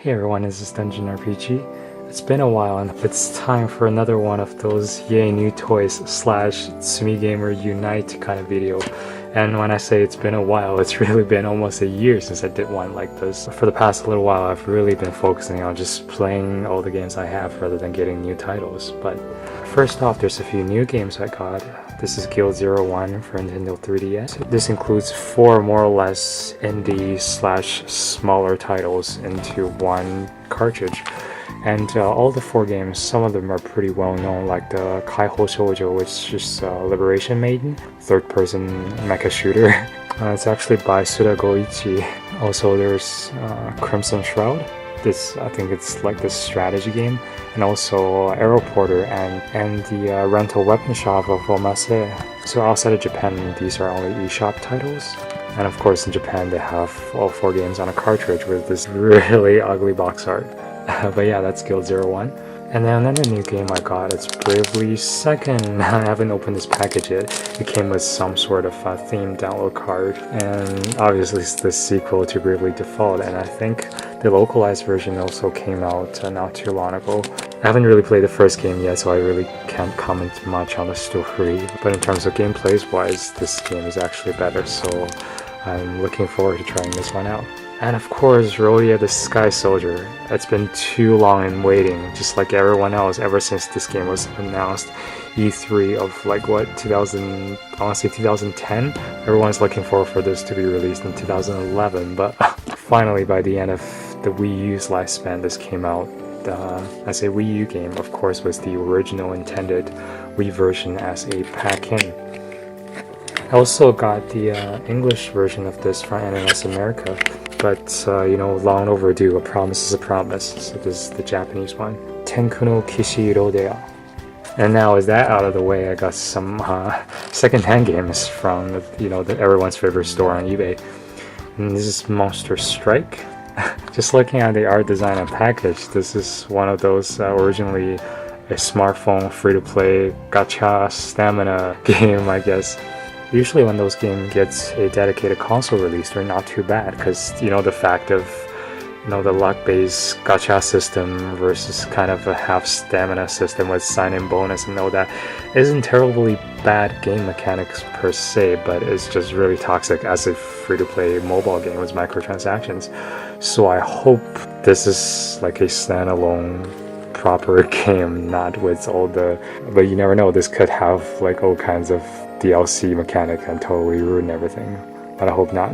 Hey everyone, this is DungeonRPG. It's been a while and it's time for another one of those yay new toys slash Tsumi-gamers Unite kind of video. And when I say it's been a while, it's really been almost a year since I did one like this. For the past little while, I've really been focusing on just playing all the games I have rather than getting new titles. But first off, there's a few new games I got. This is Guild 01 for Nintendo 3DS. This includes 4 more or less indie slash smaller titles into one cartridge. And all the 4 games, some of them are pretty well known, like the Kaiho Shoujo, which is Liberation Maiden, third-person mecha shooter. It's actually by Suda Goichi. Also, there's Crimson Shroud. I think it's like this strategy game, and also Arrow Porter and the rental weapon shop of Omase. So outside of Japan, these are only eShop titles. And of course in Japan they have all 4 games on a cartridge with this really ugly box art. But yeah, that's Guild 01. And then another new game I got, it's Bravely Second. I haven't opened this package yet. It came with some sort of themed download card, and obviously it's the sequel to Bravely Default, and I think the localized version also came out not too long ago. I haven't really played the first game yet, so I really can't comment much on the story, but in terms of gameplays wise, this game is actually better, so I'm looking forward to trying this one out. And of course, Rodea Sky Soldier. It's been too long in waiting, just like everyone else, ever since this game was announced. E3 of like what, 2000, I want to say 2010? Everyone's looking forward for this to be released in 2011, but finally by the end of the Wii U's lifespan, this came out. I say Wii U game, of course, was the original intended Wii version as a pack-in. I also got the English version of this from NNS America, but you know, long overdue. A promise is a promise. So this is the Japanese one. Tenku no Kishi Rodea. And now with that out of the way, I got some second-hand games from everyone's favorite store on eBay. And this is Monster Strike. Just looking at the art design and package, this is one of those originally a smartphone free-to-play gacha stamina game, I guess. Usually when those games get a dedicated console release, they're not too bad, because the fact of the luck-based gacha system versus kind of a half stamina system with sign-in bonus and all that isn't terribly bad game mechanics per se, but it's just really toxic as a free-to-play mobile game with microtransactions. So I hope this is like a standalone proper game, not with all the, but you never know, this could have like all kinds of DLC mechanic and totally ruin everything, but I hope not.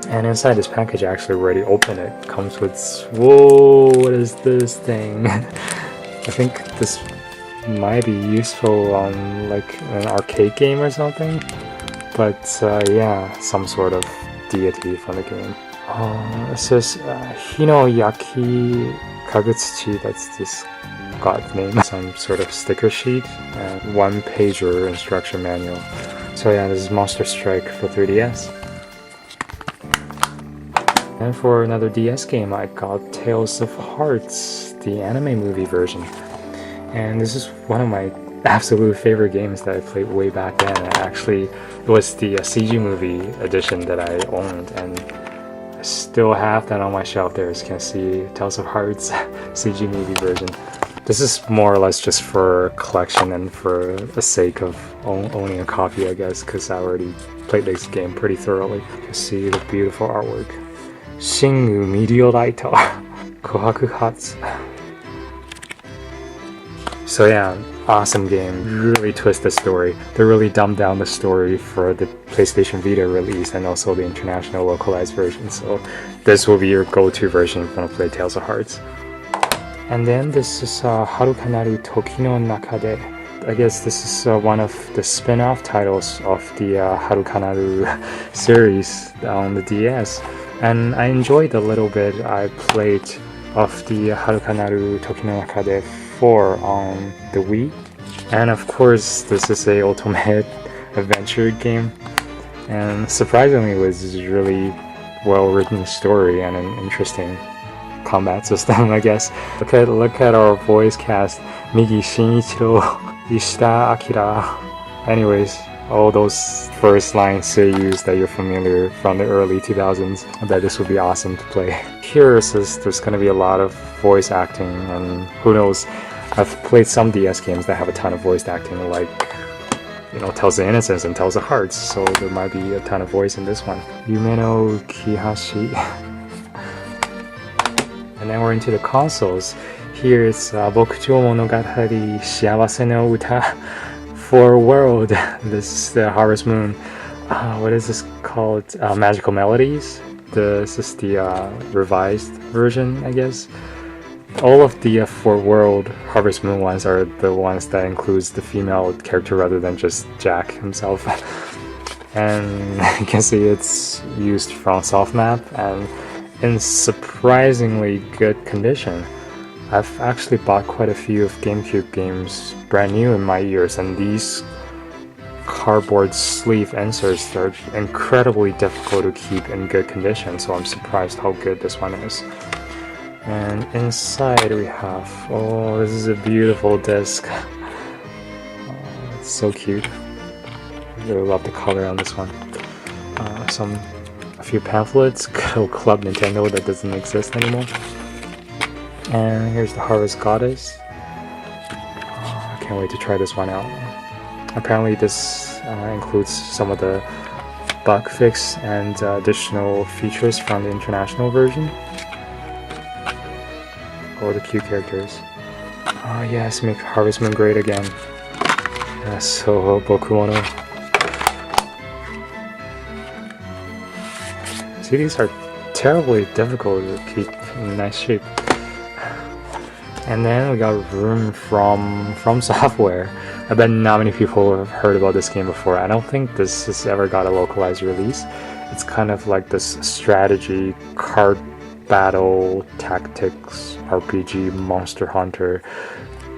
And inside this package, I actually already opened it. Comes with, whoa, what is this thing? I think this might be useful on like an arcade game or something, but yeah, some sort of deity from the game. It says Hinoyaki Kagutsuchi, that's this god name, some sort of sticker sheet, and 1-pager instruction manual. So yeah, this is Monster Strike for 3DS. And for another DS game, I got Tales of Hearts, the anime movie version. And this is one of my absolute favorite games that I played way back then. It was the CG movie edition that I owned, and I still have that on my shelf there, as you can see, Tales of Hearts CG movie version. This is more or less just for collection and for the sake of owning a copy, I guess, because I already played this game pretty thoroughly. You can see the beautiful artwork. Shingu Meteorito Kohaku Hatsu. So yeah, awesome game. Really twist the story. They really dumbed down the story for the PlayStation Vita release and also the international localized version. So this will be your go-to version if you want to play Tales of Hearts. And then this is Harukanaru toki no nakade. I guess this is one of the spin-off titles of the Harukanaru series on the DS. And I enjoyed a little bit I played of the Harukanaru toki no nakade 4 on the Wii. And of course, this is a ultimate adventure game. And surprisingly, it was a really well-written story and an interesting combat system, I guess. Look at our voice cast. Migi Shinichiro, Ishita Akira. Anyways, all those first line seiyus that you're familiar from the early 2000s. I bet this would be awesome to play. Here it says there's going to be a lot of voice acting, and who knows, I've played some DS games that have a ton of voice acting, like, you know, Tales of Innocence and Tales of Hearts, so there might be a ton of voice in this one. Yume no Ukihashi. And then we're into the consoles. Here's牧場物語しあわせの詩 for World. This is the Harvest Moon. What is this called? Magical Melodies. This is the revised version, I guess. All of the For World Harvest Moon ones are the ones that includes the female character rather than just Jack himself. And you can see it's used from soft map and in surprisingly good condition. I've actually bought quite a few of Gamecube games brand new in my years, and these cardboard sleeve inserts are incredibly difficult to keep in good condition, so I'm surprised how good this one is. And inside we have, oh, this is a beautiful disc. Oh, it's so cute. I really love the color on this one. A few pamphlets, good old Club Nintendo that doesn't exist anymore. And here's the Harvest Goddess. Oh, I can't wait to try this one out. Apparently this includes some of the bug fix and additional features from the international version. Oh, the cute characters. Oh yes, make Harvest Moon great again. So Bokumono. See, these are terribly difficult to keep in nice shape. And then we got Rune from Software. I bet not many people have heard about this game before. I don't think this has ever got a localized release. It's kind of like this strategy, card battle, tactics, RPG, Monster Hunter.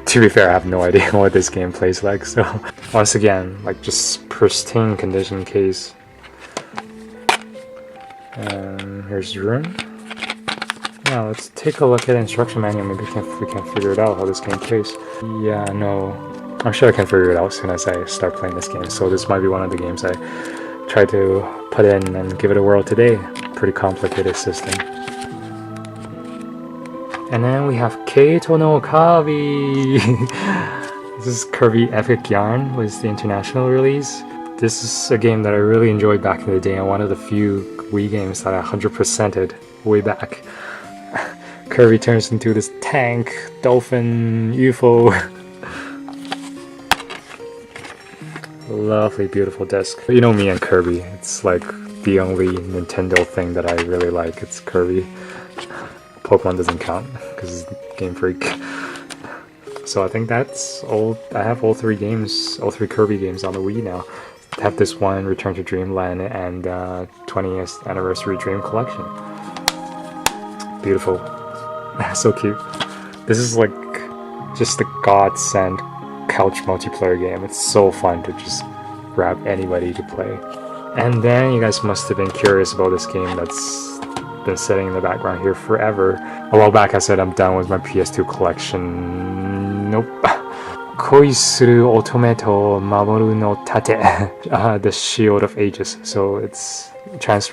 To be fair, I have no idea what this game plays like, so once again, like just pristine condition case. And here's Rune. Now let's take a look at the instruction manual. Maybe we can figure it out how this game plays. Yeah, no, I'm sure I can figure it out as soon as I start playing this game. So this might be one of the games I try to put in and give it a whirl today. Pretty complicated system. And then we have Keito no Kirby. This is Kirby Epic Yarn, was the international release. This is a game that I really enjoyed back in the day, and one of the few Wii games that I 100%ed way back. Kirby turns into this tank, dolphin, UFO. Lovely, beautiful disc. You know me and Kirby. It's like the only Nintendo thing that I really like. It's Kirby. Pokemon doesn't count because it's Game Freak. So I think that's all. I have all three Kirby games on the Wii now. I have this one, Return to Dreamland, and 20th Anniversary Dream Collection. Beautiful. So cute. This is like just the godsend couch multiplayer game. It's so fun to just grab anybody to play. And then you guys must have been curious about this game that's been sitting in the background here forever. A while back I said I'm done with my PS2 collection. Nope. Koi suru otome to mamoru no tate. The Shield of Ages. So it's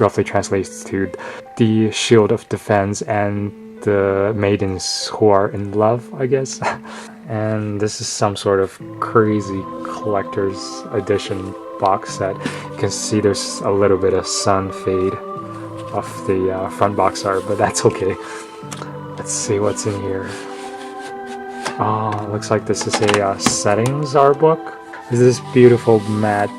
roughly translates to the Shield of Defense and the maidens who are in love, I guess. And this is some sort of crazy collector's edition box set. You can see there's a little bit of sun fade off the front box art, but that's okay. Let's see what's in here. Looks like this is a settings art book. This is beautiful matte,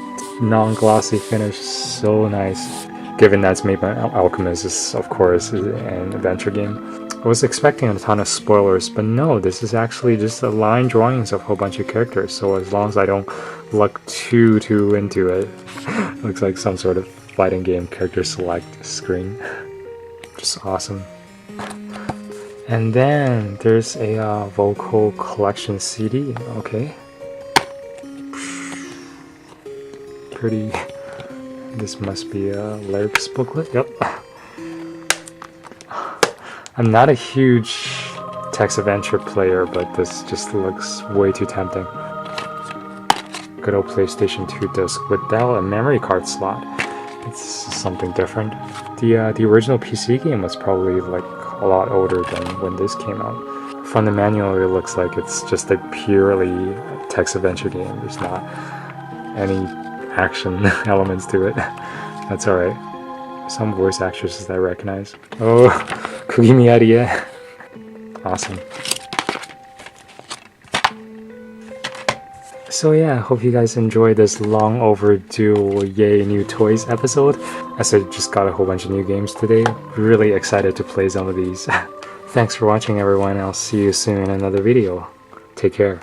non-glossy finish, so nice. Given that's made by Alchemist, this of course is an adventure game. I was expecting a ton of spoilers, but no, this is actually just a line drawings of a whole bunch of characters, so as long as I don't look too into it, looks like some sort of fighting game character select screen. Just awesome. And then there's a vocal collection CD, okay. Pretty, this must be a lyrics booklet, yep. I'm not a huge text adventure player, but this just looks way too tempting. good old PlayStation 2 disc without a memory card slot. It's something different. The original PC game was probably like a lot older than when this came out. From the manual, it looks like it's just a purely text adventure game. There's not any action elements to it. That's alright. Some voice actresses that I recognize. Oh, Kugimi Awesome. So yeah, I hope you guys enjoyed this long overdue Yay New Toys episode. As I just got a whole bunch of new games today. Really excited to play some of these. Thanks for watching everyone. I'll see you soon in another video. Take care.